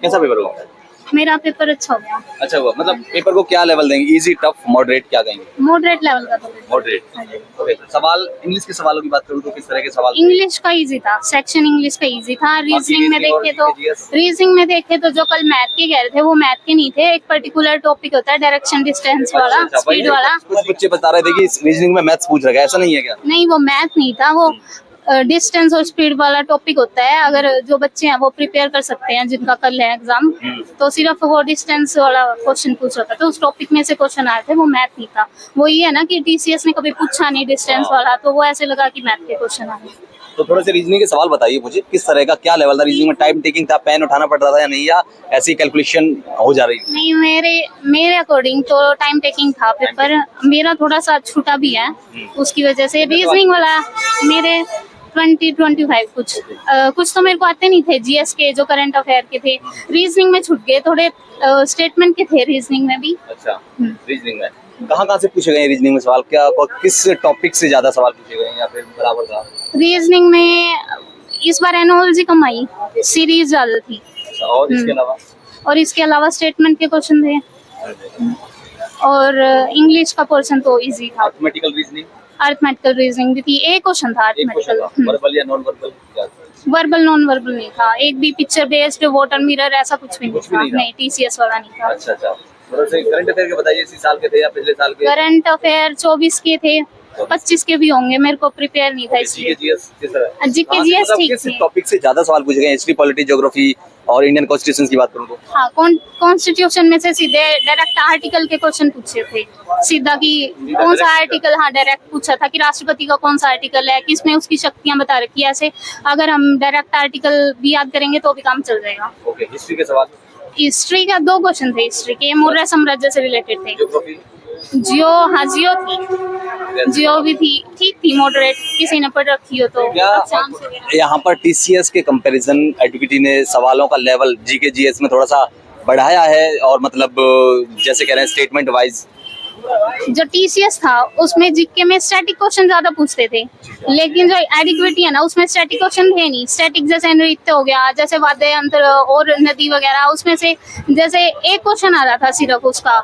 कैसा पेपर हुआ? मेरा पेपर अच्छा हो गया। अच्छा हुआ, मतलब पेपर को क्या लेवल देंगे? इजी, टफ, मॉडरेट, क्या देंगे? मॉडरेट लेवल का था। मॉडरेट। ओके, सवाल इंग्लिश के सवालों की बात करूँ तो किस तरह के सवाल थे? इंग्लिश का इजी था, सेक्शन इंग्लिश का इजी था। रीजनिंग में देखे तो जो कल मैथ के कह रहे थे वो मैथ के नहीं थे। एक पर्टिकुलर टॉपिक होता है डायरेक्शन डिस्टेंस वाला, स्पीड वाला। कुछ बच्चे बता रहे थे कि रीजनिंग में मैथ्स पूछ रखा है, ऐसा नहीं है क्या? नहीं, वो मैथ नहीं था, वो डिस्टेंस और स्पीड वाला टॉपिक होता है। अगर जो बच्चे हैं वो प्रिपेयर कर सकते हैं, जिनका कल है एग्जाम, तो सिर्फ वो डिस्टेंस वाला क्वेश्चन पूछ रहा था। तो उस टॉपिक में से क्वेश्चन आए थे, वो मैथ नहीं था। वो ये है ना कि टीसीएस ने कभी पूछा नहीं डिस्टेंस वाला, तो वो ऐसे लगा कि मैथ के क्वेश्चन आए। तो थोड़े से रीजनिंग के सवाल बताइए मुझे, किस तरह का क्या लेवल था रीजनिंग में? टाइम टेकिंग था, पेन उठाना पड़ रहा था या नहीं, या ऐसी कैलकुलेशन हो जा रही? नहीं, मेरे अकॉर्डिंग तो टाइम टेकिंग था पेपर। मेरा थोड़ा सा छूटा भी है, उसकी वजह से। रीजनिंग वाला मेरे 20-25 कुछ तो मेरे को आते नहीं थे, जीएस के जो करंट अफेयर के थे। रीजनिंग में छूट गए थोड़े, स्टेटमेंट के थे रीजनिंग में भी। अच्छा, रीजनिंग में कहाँ से पूछे गए रीजनिंग में सवाल? क्या किस टॉपिक से ज्यादा सवाल पूछे गए या फिर बराबर था? रीजनिंग में इस बार एनोलॉजी कम आई, सीरीज ज्यादा थी। और इसके अलावा स्टेटमेंट के क्वेश्चन थे, और इंग्लिश का पोर्शन तो इजी था। अरिथमेटिकल रीजनिंग भी थी, एक क्वेश्चन था अरिथमेटिकल। वर्बल या non verbal? Verbal non verbal नहीं था, एक भी पिक्चर बेस्ड वाटर मिरर ऐसा कुछ भी नहीं था। नहीं, टीसीएस वाला नहीं था। अच्छा, करंट अफेयर के बताइए, इसी साल के थे या पिछले साल के? करंट अफेयर 24 के थे, 25 के भी होंगे, मेरे को प्रिपेयर नहीं था इसलिए। जीके जीएस ठीक थे। टॉपिक से ज्यादा सवाल पूछे गए? हिस्ट्री, पॉलिटी, ज्योग्राफी और इंडियन कॉन्स्टिट्यूशन की बात करूं तो? हाँ, कॉन्स्टिट्यूशन में से सीधे डायरेक्ट आर्टिकल के क्वेश्चन पूछे थे सीधा, कि कौन सा आर्टिकल। हाँ, डायरेक्ट पूछा था कि राष्ट्रपति का कौन सा आर्टिकल है, किसमें उसकी शक्तियां बता रखी है। ऐसे अगर हम डायरेक्ट आर्टिकल भी याद करेंगे तो भी काम चल जाएगा। ओके, हिस्ट्री के सवाल? हिस्ट्री का 2 क्वेश्चन थे हिस्ट्री के, मौर्य साम्राज्य से रिलेटेड थे। जियो, हाँ जियो थी, जियो भी थी, ठीक थी, मॉडरेट, किसी ने पढ़ रखी हो तो। यहाँ पर टीसीएस के कंपैरिजन एडुकेटी ने सवालों का लेवल जीके जीएस में थोड़ा सा बढ़ाया है, और मतलब जैसे कह रहे हैं स्टेटमेंट वाइज। जो टीसीएस था उसमें जीके में स्टैटिक क्वेश्चन ज्यादा पूछते थे, लेकिन जो एडिक्विटी है ना उसमें स्टैटिक क्वेश्चन थे नहीं। स्टैटिक जैसे नृत्य हो गया, जैसे वाद्य यंत्र और नदी वगैरह, उसमें से जैसे एक क्वेश्चन आ रहा था सिर्फ उसका।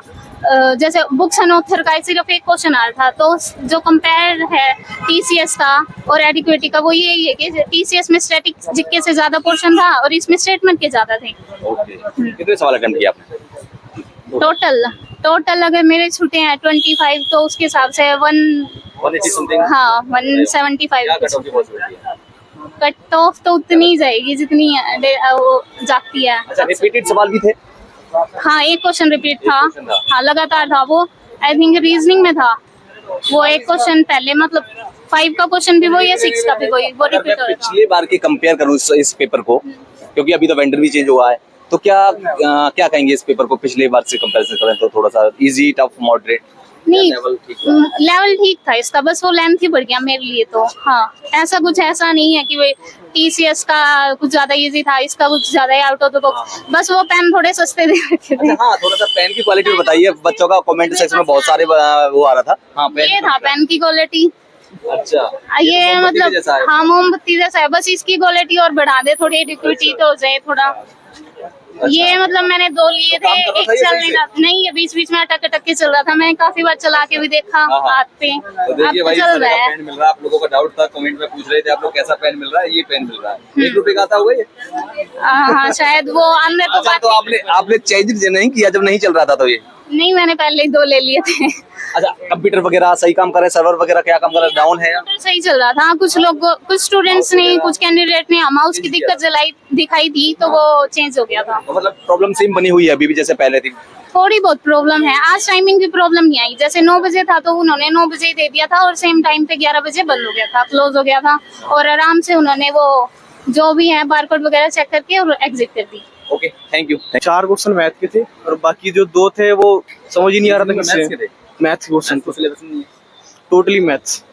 जैसे बुक्स एंड ऑथर का सिर्फ एक क्वेश्चन आ रहा था। तो जो कंपेयर है टीसीएस का और एडिक्विटी का, वो यही है कि टीसीएस में स्टैटिक जीके से ज्यादा पोर्शन था और इसमें स्टेटमेंट के ज्यादा थे। कितने सवाल अटेम्प्ट किए आपने टोटल अगर मेरे छूटे हैं 25, तो उसके हिसाब से 180 समथिंग? हाँ, 175। कट ऑफ तो उतनी ही जाएगी जितनी वो जाती है। अच्छा, रिपीटेड सवाल भी थे? हाँ, एक क्वेश्चन रिपीट था। हाँ, लगातार था वो। आई थिंक रीजनिंग में था वो एक क्वेश्चन पहले, मतलब 5 का क्वेश्चन भी वही है, 6 का भी वही, वो रिपीट हो रहा था। पिछले बार के कंपेयर करूँ इस पेपर को, क्योंकि अभी तो वेंडर भी चेंज हुआ है, तो क्या कहेंगे इस पेपर को पिछले बार से कंपैरिजन करें तो? थोड़ा सा इजी, टफ, मॉडरेट? नहीं, लेवल ठीक था इसका, बस वो लेंथ ही बढ़ गया मेरे लिए तो। हाँ, ऐसा नहीं है कि वो टीसीएस का कुछ ज्यादा इजी था, इसका कुछ ज्यादा ही आउट ऑफ द बॉक्स। बस वो पेन थोड़े सस्ते दे रखे थे। हाँ, थोड़ा सा पेन की क्वालिटी बताइए, बच्चों का कमेंट सेक्शन में बहुत सारे वो आ रहा था। हाँ, ये था पेन की क्वालिटी। अच्छा, ये मतलब हाँ, मोमबत्ती जैसा है, बस इसकी क्वालिटी और बढ़ा दे थोड़ी, एडिक्विटी तो हो जाए थोड़ा। ये मतलब मैंने 2 लिए थे, एक चलने का नहीं, ये बीच में अटक के चल रहा था। मैं काफी बार चला के भी देखा हाथ पे। तो देखिए भाई, चल रहा है, पेन मिल रहा है। आप लोगों का डाउट था, कमेंट में पूछ रहे थे आप लोग कैसा पेन मिल रहा है। ये पेन मिल रहा है, 1 रुपए का था हुआ ये। हाँ, शायद वो अंदर तो बात। तो आपने चेंज नहीं किया जब नहीं चल रहा था तो? ये नहीं, मैंने पहले ही 2 ले लिए थे। अच्छा, कंप्यूटर वगैरह सही काम कर रहे हैं? सर्वर वगैरह क्या काम कर रहा है? डाउन है? सही चल रहा था। कुछ स्टूडेंट्स ने, कुछ कैंडिडेट ने माउस की दिक्कत दिखाई थी, तो वो चेंज हो गया था। मतलब प्रॉब्लम सेम बनी हुई है अभी भी जैसे पहले थी? थोड़ी बहुत प्रॉब्लम है। आज टाइमिंग की प्रॉब्लम नहीं आई, जैसे 9 बजे था तो उन्होंने 9 बजे दे दिया था, और सेम टाइम पे 11 बजे बंद हो गया था, क्लोज हो गया था, और आराम से उन्होंने वो जो भी है बारकोड वगैरह चेक करके और एग्जिट कर दी। Okay, thank you. 4 question math के थे, और बाकी जो 2 थे वो समझ ही नहीं आ रहा था किससे। मैथ्स क्वेश्चन तो सिलेबस नहीं है, टोटली मैथ्स।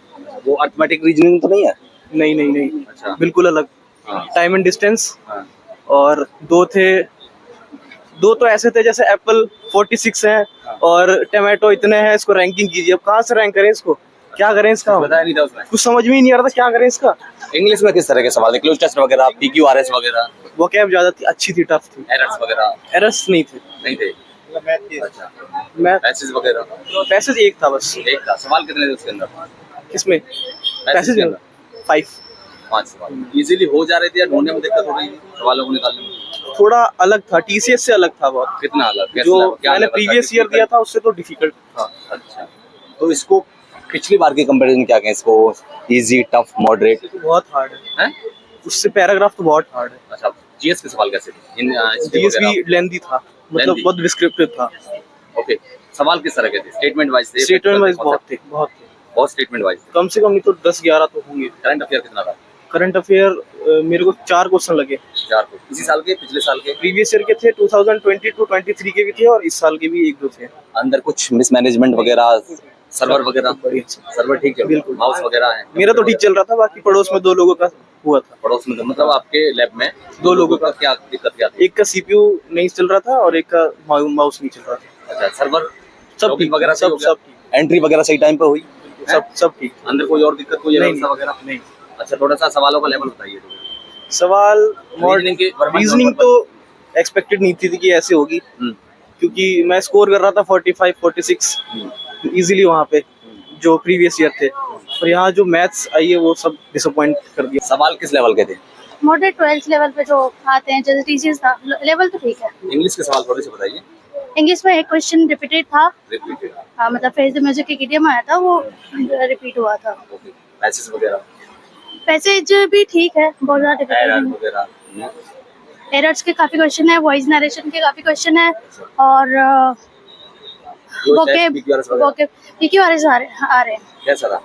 वो अरिथमेटिक रीजनिंग तो नहीं है? नहीं। अच्छा, बिल्कुल अलग। Time and distance. हाँ। और 2 तो ऐसे थे जैसे एप्पल 46 है और टमाटो इतने हैं, इसको रैंकिंग कीजिए। अब कहाँ से रैंक करें इसको, क्या करें इसका? बताया नहीं था उसमें, कुछ समझ में ही नहीं आ रहा था क्या करें इसका। इंग्लिश में किस तरह के सवाल थे? क्लोज टेस्ट वगैरह, पीक्यूआरएस वगैरह? वोकैब ज्यादा थी, अच्छी थी, टफ थी। एरर्स वगैरह एरर्स नहीं थे। नहीं थे? अच्छा, मैं पैसेज वगैरह पैसेज एक था बस। एक था। सवाल कितने थे उसके अंदर? किसमें? पैसेज के अंदर 5। 5 सवाल इजीली हो जा रहे थे या ढूंढने में दिक्कत हो रही थी सवालों को निकालने में? थोड़ा अलग था, टीसीएस से अलग था बहुत। कितना अलग? कैसे जो क्या मैंने level था? प्रीवियस ईयर दिया था उससे तो डिफिकल्ट था। अच्छा, तो इसको पिछली बार के कंपैरिजन क्या कहें इसको? Easy, tough, moderate? तो बहुत हार्ड है, हैं? उससे पैराग्राफ तो बहुत हार्ड है। अच्छा, जीएस के सवाल कैसे थे? जीएस भी लेंथी था, मतलब Lengthy? बहुत डिस्क्रिप्टिव था। ओके, सवाल किस तरह के थे? स्टेटमेंट वाइज थे? स्टेटमेंट वाइज बहुत थे। बहुत स्टेटमेंट वाइज थे। कम से कम नहीं तो 10-11 तो होंगे। करंट अफेयर कितना था? करंट अफेयर मेरे को 4 क्वेश्चन लगे। 4 को इसी साल के, पिछले साल के? प्रीवियस ईयर के थे, 2022-23 के भी थे और इस साल के भी 1-2 थे। अंदर कुछ मिसमैनेजमेंट वगैरह, सर्वर वगैरह? बढ़िया से। सर्वर ठीक चल? बिल्कुल। माउस वगैरह है? मेरा तो ठीक चल रहा था, बाकी पड़ोस में 2 लोगों का हुआ था। पड़ोस में मतलब आपके लैब में 2 लोगों का। क्या दिक्कत क्या थी? एक का सीपीयू नहीं चल रहा था और एक का माउस नहीं चल रहा था। अच्छा, सर्वर सब लॉगिन ठीक वगैरह सही हो गया? सब ठीक, एंट्री वगैरह सही टाइम पे हुई? सब ठीक। अंदर कोई और दिक्कत, कोई नहीं, व्यवस्था वगैरह? नहीं। अच्छा, थोड़ा सा सवालों का लेवल बताइए। सवाल Reasoning के वर्बल रीजनिंग नंबर तो एक्सपेक्टेड नहीं थी कि ऐसे होगी, क्योंकि मैं स्कोर कर रहा था 45-46 इजीली वहाँ पे, जो प्रीवियस ईयर थे। और यहाँ जो मैथ्स आई है वो सब डिसअपॉइंट कर दिया। सवाल किस लेवल के थे? मॉडरेट 12th लेवल पे जो आते हैं, जैसे टीसीएस था, लेवल तो ठीक है। इंग्लिश के सवाल थोड़े से बताइए। इंग्लिश में एक क्वेश्चन रिपीटेड था, रिपीटेड? हाँ, मतलब फेस द म्यूजिक एक इडियम आया था, वो रिपीट हुआ था। ओके, पैसेज वगैरह? पैसेज भी ठीक है, बहुत ज्यादा एरर डिफिकल्ट वगैरह? एरर्स के काफी क्वेश्चन है, वॉइस नरेशन के काफी क्वेश्चन है, और वोकेब PQRS आ रहे हैं। कैसा रहा?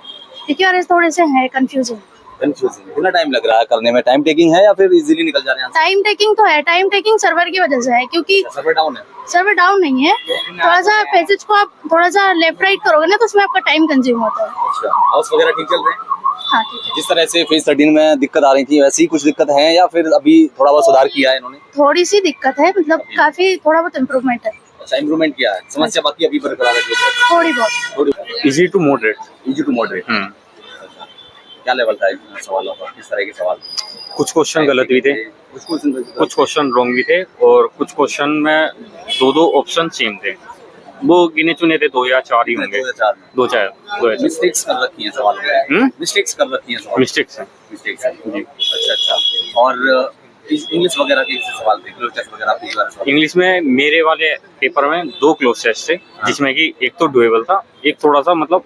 PQRS थोड़े से हैं कंफ्यूजिंग। कंफ्यूजिंग? कितना टाइम लग रहा है करने में? टाइम टेकिंग है या फिर इजीली निकल जा रहे हैं? टाइम टेकिंग तो है, टाइम टेकिंग सर्वर की वजह से है, क्योंकि सर्वर डाउन है? सर्वर डाउन नहीं है, थोड़ा सा पैसेज को आप थोड़ा सा लेफ्ट राइट करोगे ना तो उसमें आपका टाइम कंज्यूम होता है। अच्छा, माउस वगैरह ठीक चल रहे हैं? हाँ, ठीक है। जिस तरह से फेज 13 में दिक्कत आ रही थी वैसी ही कुछ दिक्कत है या फिर अभी थोड़ा बहुत सुधार किया है इन्होंने? थोड़ी सी दिक्कत है, मतलब काफी थोड़ा बहुत इम्प्रूवमेंट है। अच्छा, इम्प्रूवमेंट किया है, समस्या बाकी अभी बरकरार है? थोड़ी बहुत। थोड़ी easy to moderate. Easy to moderate? अच्छा, क्या लेवल था इन सवालों का? किस तरह के सवाल? कुछ क्वेश्चन गलत भी थे, कुछ क्वेश्चन रॉन्ग भी थे, और कुछ क्वेश्चन में 2 ऑप्शन सेम थे। वो गिने चुने थे 2 या 4 ही होंगे। 2 या 4 2 मिस्टेक्स कर रखी हैं सवाल में? मिस्टेक्स कर रखी हैं सवाल? मिस्टेक्स हैं मिस्टेक्स हैं जी। अच्छा, और इंग्लिश वगैरह के कैसे सवाल थे? क्लोज टेस्ट वगैरह आपके द्वारा सवाल? इंग्लिश में मेरे वाले पेपर में 2 क्लोज टेस्ट थे, जिसमें कि एक तो डुएबल था, एक थोड़ा सा मतलब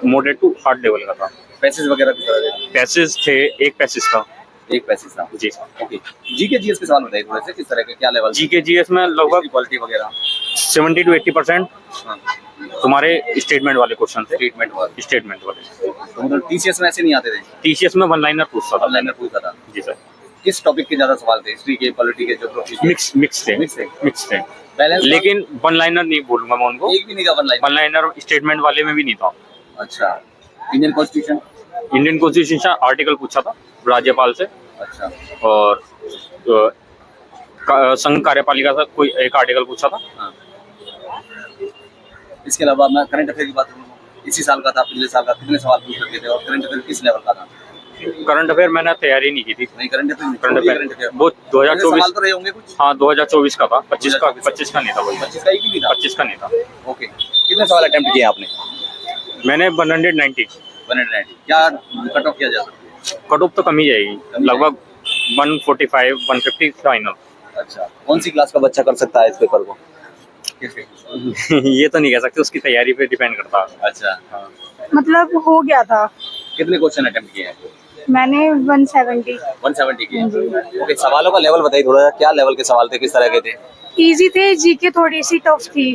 मॉडरेट टू हार्ड लेवल का था। पैसेज वगैरह किस तरह के? पैसेज थे, एक पैसेज था। एक पैसेज था जी। ओके, जीके जीएस के सवाल बताइए थोड़े से, किस तरह के, क्या लेवल? जीके जीएस में लगभग क्वालिटी वगैरह 70 to 80% तुम्हारे स्टेटमेंट वाले क्वेश्चन थे। स्टेटमेंट वाले? स्टेटमेंट वाले। तो मतलब टीसीएस में ऐसे नहीं आते थे? टीसीएस में 1 लाइनर पूछता था। ऑनलाइन पूछता था? जी सर। किस टॉपिक के ज्यादा सवाल थे? हिस्ट्री के, पॉलिटी के, ज्योग्राफी के? मिक्स थे। मिक्स थे। बैलेंस? लेकिन 1 लाइनर नहीं बोलूंगा मैं उनको। एक भी नहीं था 1 लाइन? 1 लाइनर स्टेटमेंट वाले में भी नहीं था। अच्छा, Indian constitution? Indian constitution article पूछा था राज्यपाल से, अच्छा, और संघ कार्यपालिका से कोई एक आर्टिकल पूछा था। हाँ। इसके अलावा मैं करंट अफेयर की बात करूँ, इसी साल का था, पिछले साल का, कितने सवाल पूछ सकते थे और करंट अफेयर किस लेवल का था? करंट अफेयर मैंने तैयारी नहीं की थी। नहीं, करंट करंट अफेयर अफेयर वो 2024 सवाल तो रहे होंगे कुछ? हाँ 2024 का था। 25 का नहीं था। 25 का एक ही नहीं था? 25 का नहीं था। ओके, कितने सवाल अटेम्प्ट किए आपने? मैंने 190। क्या कट ऑफ किया जा सकता है? कट ऑफ तो कम ही जाएगी, लगभग 145-150 फाइनल। अच्छा, कौन सी क्लास का बच्चा कर सकता है इस पेपर को? ये तो नहीं कह सकते, उसकी तैयारी पे डिपेंड करता है। अच्छा, हाँ। मतलब हो गया था। कितने क्वेश्चन अटेम्प्ट किए हैं? मैंने 170 किए। ओके, सवालों का लेवल बताइए थोड़ा सा, क्या लेवल के सवाल थे, किस तरह के थे? इजी थे, जीके थोड़ी सी टफ थी।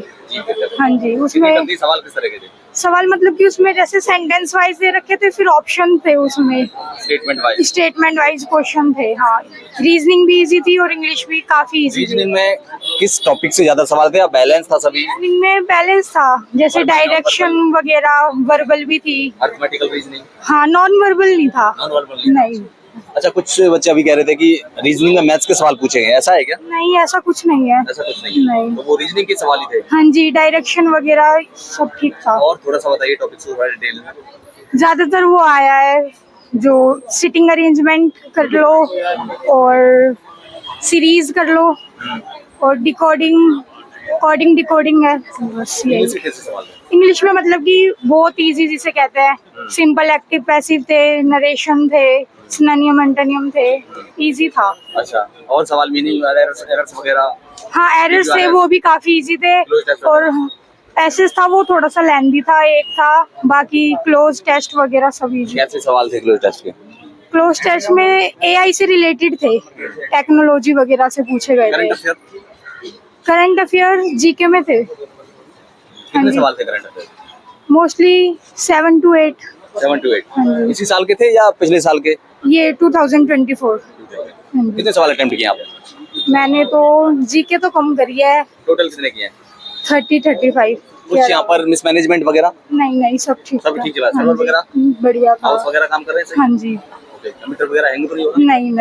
हाँ जी, उसमें सवाल किस तरह के थे? सवाल मतलब कि उसमें जैसे सेंटेंस वाइज दे रखे थे, फिर ऑप्शन थे उसमें, स्टेटमेंट वाइज क्वेश्चन थे। हाँ, रीजनिंग भी इजी थी और इंग्लिश भी काफी इजी थी। रीजनिंग में किस टॉपिक से ज्यादा सवाल थे या बैलेंस था सभी? रीजनिंग में बैलेंस था, जैसे डायरेक्शन वगैरह, वर्बल भी थी। Arithmetical reasoning? हाँ, नॉन वर्बल नहीं था। नॉन वर्बल नहीं। अच्छा, कुछ बच्चे अभी कह रहे थे कि रीजनिंग में मैथ्स के सवाल पूछेंगे, ऐसा है क्या? नहीं, ऐसा कुछ नहीं है। ऐसा कुछ नहीं है? नहीं। तो वो रीजनिंग के सवाल ही थे? हाँ जी, डायरेक्शन वगैरह सब ठीक था। और थोड़ा सा बताइए टॉपिक्स को डिटेल में। ज्यादातर वो आया है जो सिटिंग अरेंजमेंट कर लो और सीरीज कर लो और डिकोडिंग डिकोडिंग है, बस यही। इंग्लिश के कैसे सवाल थे? इंग्लिश में मतलब कि बहुत इजी जिसे कहते हैं, सिंपल एक्टिव पैसिव थे, नरेशन थे, सिनोनिम एंटोनिम थे, इजी था। अच्छा, और सवाल मीनिंग एरर्स वगैरह? हाँ एरर्स थे, वो भी काफी इजी थे। Close test और एसेस था वो थोड़ा सा लेंदी था, एक था, बाकी क्लोज टेस्ट वगैरह सब इजी। कैसे सवाल थे क्लोज टेस्ट के? क्लोज टेस्ट में एआई से रिलेटेड थे, टेक्नोलॉजी वगैरह से पूछे गए करंट थे। अफेयर करंट अफेयर जीके में थे कितने सवाल थे current affair? Mostly 7 to 8। 7 to 8 हाँ जी। इसी साल के थे या पिछले साल के? ये 2024। हाँ जी। कितने सवाल अटेम्प्ट किए आपने? मैंने तो जीके तो कम करी है, टोटल कितने किए हैं? 30-35। कुछ यहाँ पर मिसमैनेजमेंट वगैरह? नहीं सब ठीक सब था। ठीक चला? हाँ सर्वर जी, वगैरह? बढ़िया था। हाउस वगैरह काम कर रहे हैं? हाँ जी, कंप्यूटर वगैरह हैंग तो नहीं हो रहा? नहीं